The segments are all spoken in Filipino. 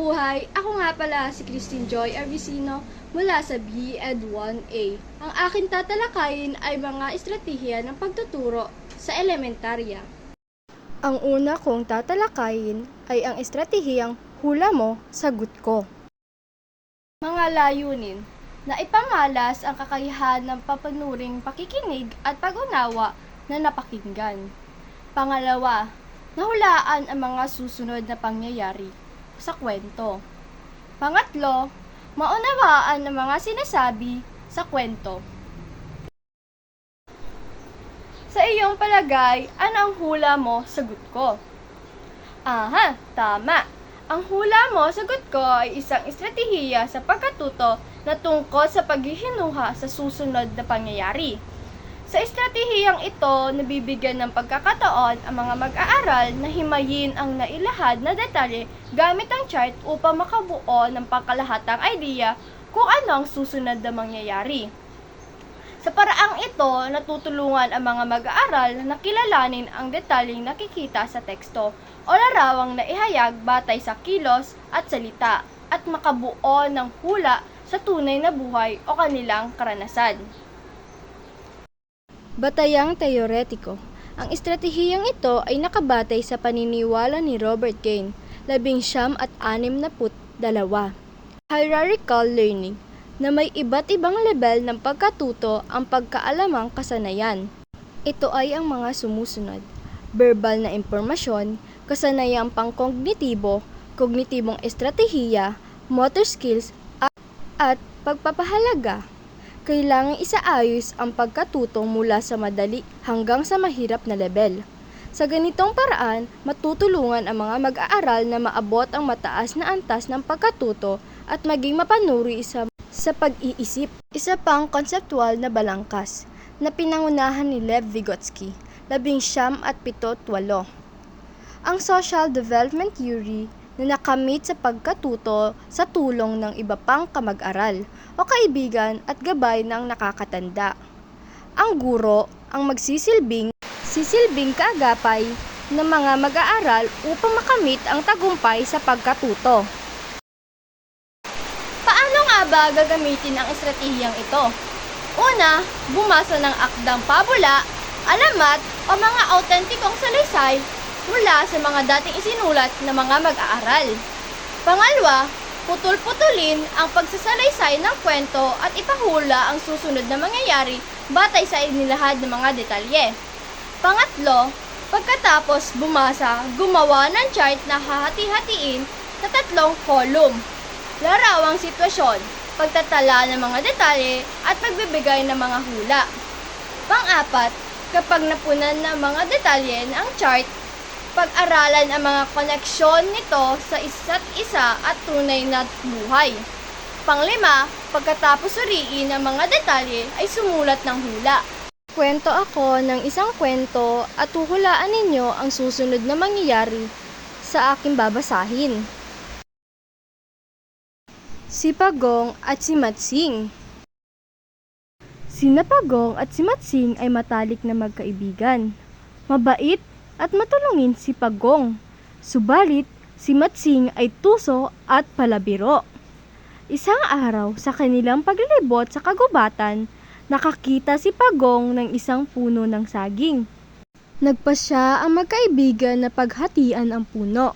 buhay! Ako nga pala si Christine Joy Arvicino mula sa BEd 1A. Ang akin tatalakayin ay mga estratehiya ng pagtuturo sa elementarya. Ang una kong tatalakayin ay ang estratehiyang hula mo, sagot ko. Mga layunin na ipamalas ang kakayahan ng papanuring pakikinig at pag-unawa na napakinggan. Pangalawa, nahulaan ang mga susunod na pangyayari sa kwento. Pangatlo, maunawaan ang mga sinasabi sa kwento. Sa iyong palagay, ano ang hula mo, sagot ko? Aha, tama! Ang hula mo, sagot ko ay isang estratehiya sa pagkatuto na tungkol sa paghihinuha sa susunod na pangyayari. Sa estratehiyang ito, nabibigyan ng pagkakataon ang mga mag-aaral na himayin ang nailahad na detalye gamit ang chart upang makabuo ng pangkalahatang idea kung ano ang susunod na mangyayari. Sa paraang ito, natutulungan ang mga mag-aaral na kilalanin ang detalyeng nakikita sa teksto o larawang naihayag batay sa kilos at salita at makabuo ng hula sa tunay na buhay o kanilang karanasan. Batayang teoretiko. Ang estratehiyang ito ay nakabatay sa paniniwala ni Robert Greene, 1962. Hierarchical learning, na may iba't ibang level ng pagkatuto ang pagkaalamang kasanayan. Ito ay ang mga sumusunod: verbal na impormasyon, kasanayang pangkognitibo, kognitibong estratehiya, motor skills, at pagpapahalaga. Kailangang isaayos ang pagkatuto mula sa madali hanggang sa mahirap na level. Sa ganitong paraan, matutulungan ang mga mag-aaral na maabot ang mataas na antas ng pagkatuto at maging mapanuri sa pag-iisip. Isa pang konseptual na balangkas na pinangunahan ni Lev Vygotsky, 1978. Ang social development theory na nakamit sa pagkatuto sa tulong ng iba pang kamag-aral o kaibigan at gabay ng nakakatanda. Ang guro ang magsisilbing kaagapay ng mga mag-aaral upang makamit ang tagumpay sa pagkatuto. Paano nga ba gagamitin ang estratehiyang ito? Una, bumasa ng akdang pabula, alamat o mga autentikong salaysay mula sa mga dating isinulat ng mga mag-aaral. Pangalawa, putol-putulin ang pagsasalaysay ng kwento at ipahula ang susunod na mangyayari batay sa inilahad ng mga detalye. Pangatlo, pagkatapos bumasa, gumawa ng chart na hahati-hatiin sa 3 kolum. Larawang sitwasyon, pagtatala ng mga detalye at pagbibigay ng mga hula. Pang-apat, kapag napunan ng mga detalye ng chart, pag-aralan ang mga koneksyon nito sa isa't isa at tunay na buhay. Panglima, pagkatapos suriin ang mga detalye ay sumulat ng hula. Kwento ako ng isang kwento at huhulaan ninyo ang susunod na mangyayari sa aking babasahin. Si Pagong at si Matsing. Sina Pagong at si Matsing ay matalik na magkaibigan. Mabait at matulungin si Pagong, subalit si Matsing ay tuso at palabiro. Isang araw sa kanilang paglilibot sa kagubatan, nakakita si Pagong ng isang puno ng saging. Nagpasya ang magkaibigan na paghatian ang puno.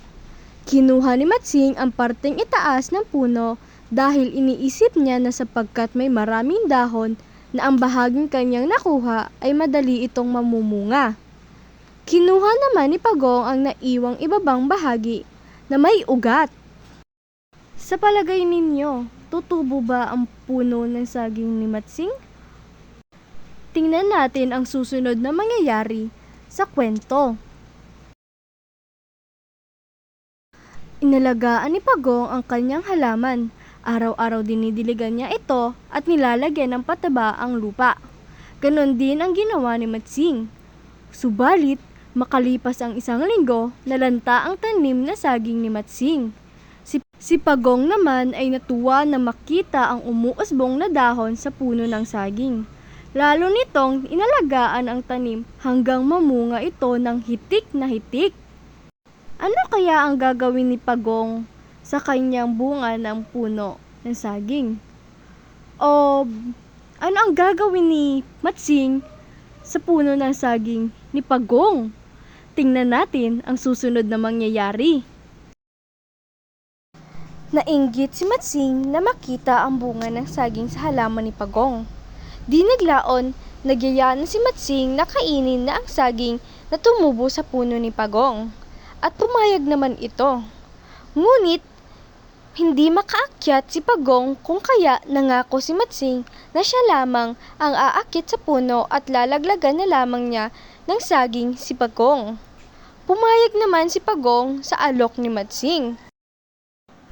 Kinuha ni Matsing ang parteng itaas ng puno dahil iniisip niya na sapagkat may maraming dahon na ang bahaging kanyang nakuha ay madali itong mamumunga. Kinuha naman ni Pagong ang naiwang ibabang bahagi na may ugat. Sa palagay ninyo, tutubo ba ang puno ng saging ni Matsing? Tingnan natin ang susunod na mangyayari sa kwento. Inalagaan ni Pagong ang kanyang halaman. Araw-araw dinidiligan niya ito at nilalagyan ng pataba ang lupa. Ganon din ang ginawa ni Matsing. Subalit, makalipas ang 1 linggo, nalanta ang tanim na saging ni Matsing. Si Pagong naman ay natuwa na makita ang umuusbong na dahon sa puno ng saging. Lalo nitong inalagaan ang tanim hanggang mamunga ito ng hitik na hitik. Ano kaya ang gagawin ni Pagong sa kanyang bunga ng puno ng saging. O ano ang gagawin ni Matsing sa puno ng saging ni Pagong? Tingnan natin ang susunod na mangyayari. Nainggit si Matsing na makita ang bunga ng saging sa halaman ni Pagong. Di naglaon, nagyaya na si Matsing na kainin na ang saging na tumubo sa puno ni Pagong. At pumayag naman ito. Ngunit, hindi makaakyat si Pagong kung kaya nangako si Matsing na siya lamang ang aakyat sa puno at lalaglagan na lamang niya ng saging si Pagong. Pumayag naman si Pagong sa alok ni Matsing.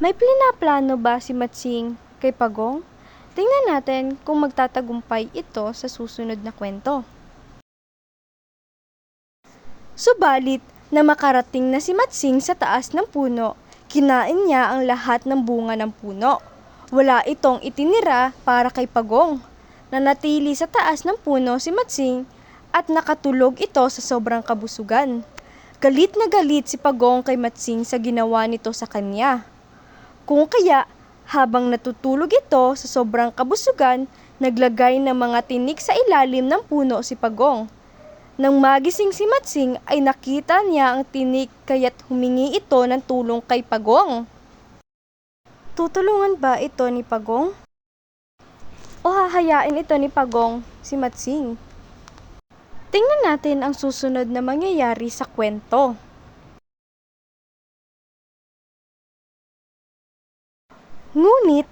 May plano ba si Matsing kay Pagong? Tingnan natin kung magtatagumpay ito sa susunod na kwento. Subalit, na makarating na si Matsing sa taas ng puno, kinain niya ang lahat ng bunga ng puno. Wala itong itinira para kay Pagong. Nanatili sa taas ng puno si Matsing at nakatulog ito sa sobrang kabusugan. Galit na galit si Pagong kay Matsing sa ginawa nito sa kanya. Kung kaya, habang natutulog ito sa sobrang kabusugan, naglagay ng mga tinik sa ilalim ng puno si Pagong. Nang magising si Matsing ay nakita niya ang tinik kaya't humingi ito ng tulong kay Pagong. Tutulungan ba ito ni Pagong? O hahayain ito ni Pagong si Matsing? Tingnan natin ang susunod na mangyayari sa kwento. Ngunit,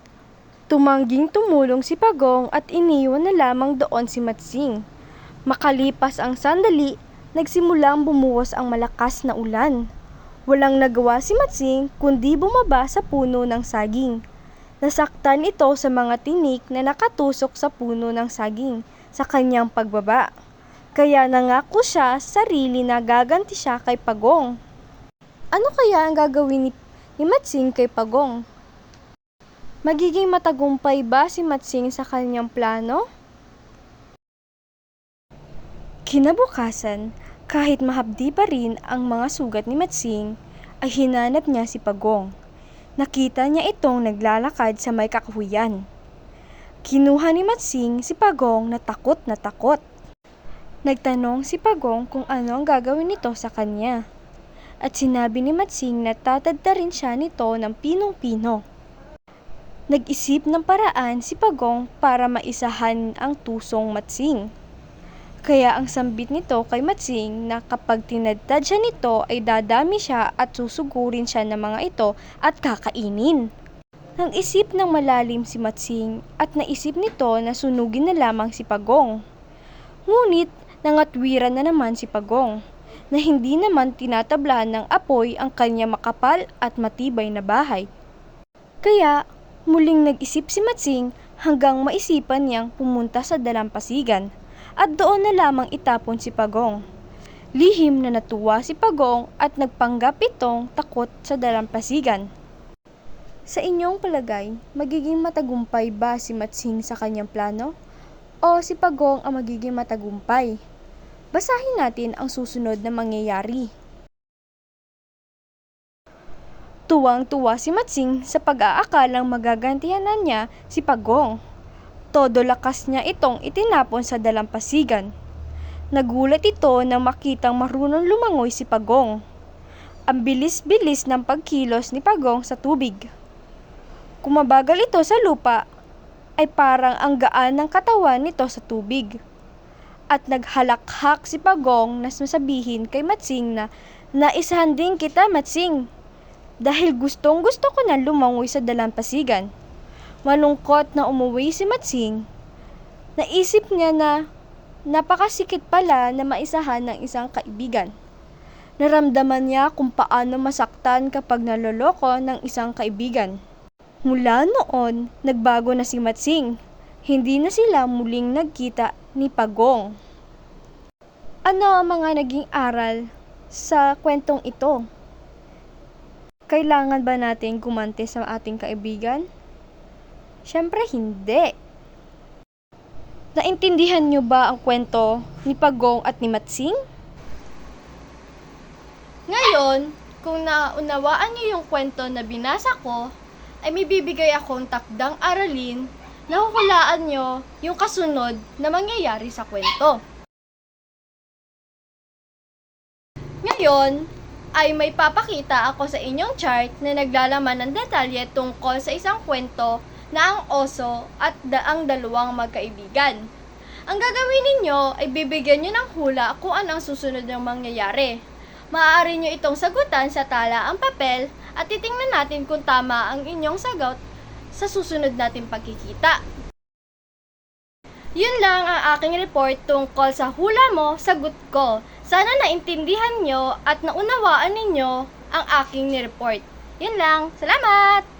tumangging tumulong si Pagong at iniwan na lamang doon si Matsing. Makalipas ang sandali, nagsimulang bumuhos ang malakas na ulan. Walang nagawa si Matsing kundi bumaba sa puno ng saging. Nasaktan ito sa mga tinik na nakatusok sa puno ng saging sa kanyang pagbaba. Kaya nangako siya sa sarili na gaganti siya kay Pagong. Ano kaya ang gagawin ni Matsing kay Pagong? Magiging matagumpay ba si Matsing sa kanyang plano? Kinabukasan, kahit mahapdi pa rin ang mga sugat ni Matsing, ay hinanap niya si Pagong. Nakita niya itong naglalakad sa may kakahuyan. Kinuha ni Matsing si Pagong na takot na takot. Nagtanong si Pagong kung ano ang gagawin nito sa kanya. At sinabi ni Matsing na tatadta rin siya nito ng pinong-pino. Nag-isip ng paraan si Pagong para maisahan ang tusong Matsing. Kaya ang sambit nito kay Matsing na kapag tinadtad siya nito ay dadami siya at susugurin siya ng mga ito at kakainin. Nang isip ng malalim si Matsing at naisip nito na sunugin na lamang si Pagong. Ngunit nangatwiran na naman si Pagong na hindi naman tinatablan ng apoy ang kanya makapal at matibay na bahay. Kaya muling nag-isip si Matsing hanggang maisipan niyang pumunta sa dalampasigan at doon na lamang itapon si Pagong. Lihim na natuwa si Pagong at nagpanggap itong takot sa dalampasigan. Sa inyong palagay, magiging matagumpay ba si Matsing sa kanyang plano? O si Pagong ang magiging matagumpay? Basahin natin ang susunod na mangyayari. Tuwang-tuwa si Matsing sa pag-aakalang magagantihan niya si Pagong. Todo lakas niya itong itinapon sa dalampasigan. Nagulat ito nang makitang marunong lumangoy si Pagong. Ang bilis-bilis ng pagkilos ni Pagong sa tubig. Kumabagal ito sa lupa, ay parang ang gaan ng katawan nito sa tubig. At naghalakhak si Pagong na sasabihin kay Matsing na naisahan din kita, Matsing. Dahil gustong-gusto ko na lumangoy sa dalampasigan. Malungkot na umuwi si Matsing. Naisip niya na napakasikip pala na maisahan ng isang kaibigan. Naramdaman niya kung paano masaktan kapag naloloko ng isang kaibigan. Mula noon, nagbago na si Matsing. Hindi na sila muling nagkita ni Pagong. Ano ang mga naging aral sa kwentong ito? Kailangan ba natin gumante sa ating kaibigan? Siyempre hindi. Naintindihan niyo ba ang kwento ni Pagong at ni Matsing? Ngayon, kung naunawaan niyo yung kwento na binasa ko, ay may bibigay akong takdang aralin na huhulaan nyo yung kasunod na mangyayari sa kwento. Ngayon, ay may papakita ako sa inyong chart na naglalaman ng detalye tungkol sa isang kwento na ang oso at ang dalawang magkaibigan. Ang gagawin ninyo ay bibigyan nyo ng hula kung anong susunod ng mangyayari. Maaari nyo itong sagutan sa tala ang papel at titingnan natin kung tama ang inyong sagot sa susunod nating pagkikita. Yun lang ang aking report tungkol sa hula mo, sagot ko. Sana naintindihan nyo at naunawaan ninyo ang aking report. Yun lang. Salamat!